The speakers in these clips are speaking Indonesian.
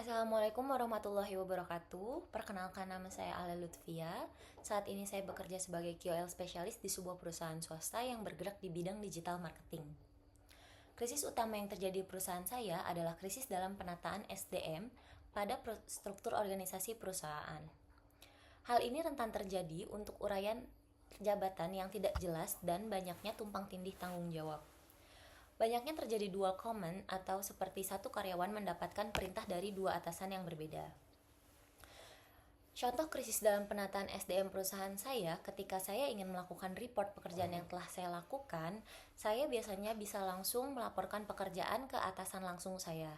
Assalamualaikum warahmatullahi wabarakatuh. Perkenalkan, nama saya Ala Lutfia. Saat ini saya bekerja sebagai QL spesialis di sebuah perusahaan swasta yang bergerak di bidang digital marketing. Krisis utama yang terjadi di perusahaan saya adalah krisis dalam penataan SDM pada struktur organisasi perusahaan. Hal ini rentan terjadi untuk uraian jabatan yang tidak jelas dan banyaknya tumpang tindih tanggung jawab. Banyaknya terjadi dual command atau seperti satu karyawan mendapatkan perintah dari dua atasan yang berbeda. Contoh krisis dalam penataan SDM perusahaan saya, ketika saya ingin melakukan report pekerjaan yang telah saya lakukan, saya biasanya bisa langsung melaporkan pekerjaan ke atasan langsung saya.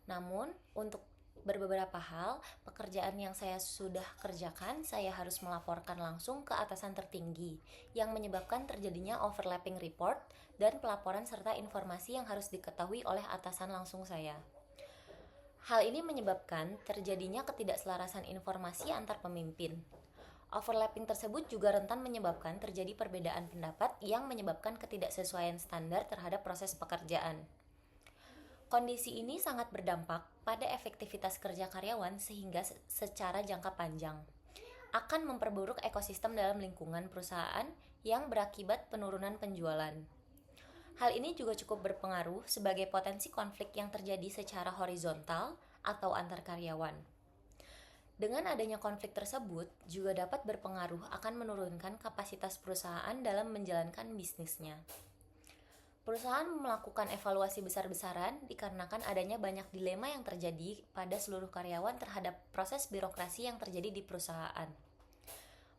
Namun, untuk beberapa hal, pekerjaan yang saya sudah kerjakan, saya harus melaporkan langsung ke atasan tertinggi, yang menyebabkan terjadinya overlapping report dan pelaporan serta informasi yang harus diketahui oleh atasan langsung saya. Hal ini menyebabkan terjadinya ketidakselarasan informasi antar pemimpin. Overlapping tersebut juga rentan menyebabkan terjadi perbedaan pendapat yang menyebabkan ketidaksesuaian standar terhadap proses pekerjaan. Kondisi ini sangat berdampak pada efektivitas kerja karyawan sehingga secara jangka panjang akan memperburuk ekosistem dalam lingkungan perusahaan yang berakibat penurunan penjualan. Hal ini juga cukup berpengaruh sebagai potensi konflik yang terjadi secara horizontal atau antar karyawan. Dengan adanya konflik tersebut juga dapat berpengaruh akan menurunkan kapasitas perusahaan dalam menjalankan bisnisnya. Perusahaan melakukan evaluasi besar-besaran dikarenakan adanya banyak dilema yang terjadi pada seluruh karyawan terhadap proses birokrasi yang terjadi di perusahaan.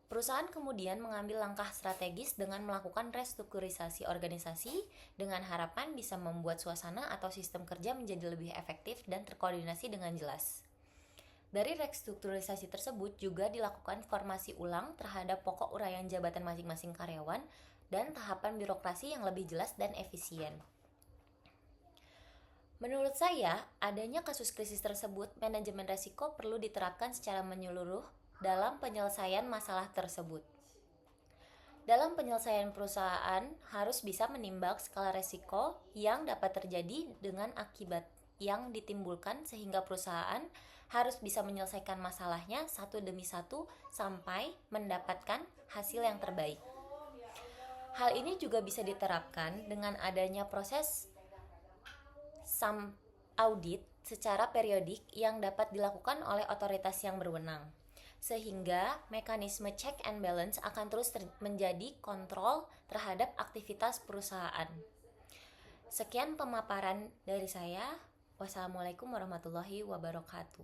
Perusahaan kemudian mengambil langkah strategis dengan melakukan restrukturisasi organisasi dengan harapan bisa membuat suasana atau sistem kerja menjadi lebih efektif dan terkoordinasi dengan jelas. Dari restrukturisasi tersebut juga dilakukan formasi ulang terhadap pokok uraian jabatan masing-masing karyawan dan tahapan birokrasi yang lebih jelas dan efisien. Menurut saya, adanya kasus krisis tersebut, manajemen resiko perlu diterapkan secara menyeluruh dalam penyelesaian masalah tersebut. Dalam penyelesaian perusahaan harus bisa menimbang skala resiko yang dapat terjadi dengan akibat yang ditimbulkan sehingga perusahaan harus bisa menyelesaikan masalahnya satu demi satu sampai mendapatkan hasil yang terbaik. Hal ini juga bisa diterapkan dengan adanya proses audit secara periodik yang dapat dilakukan oleh otoritas yang berwenang, sehingga mekanisme check and balance akan terus menjadi kontrol terhadap aktivitas perusahaan. Sekian pemaparan dari saya. Wassalamualaikum warahmatullahi wabarakatuh.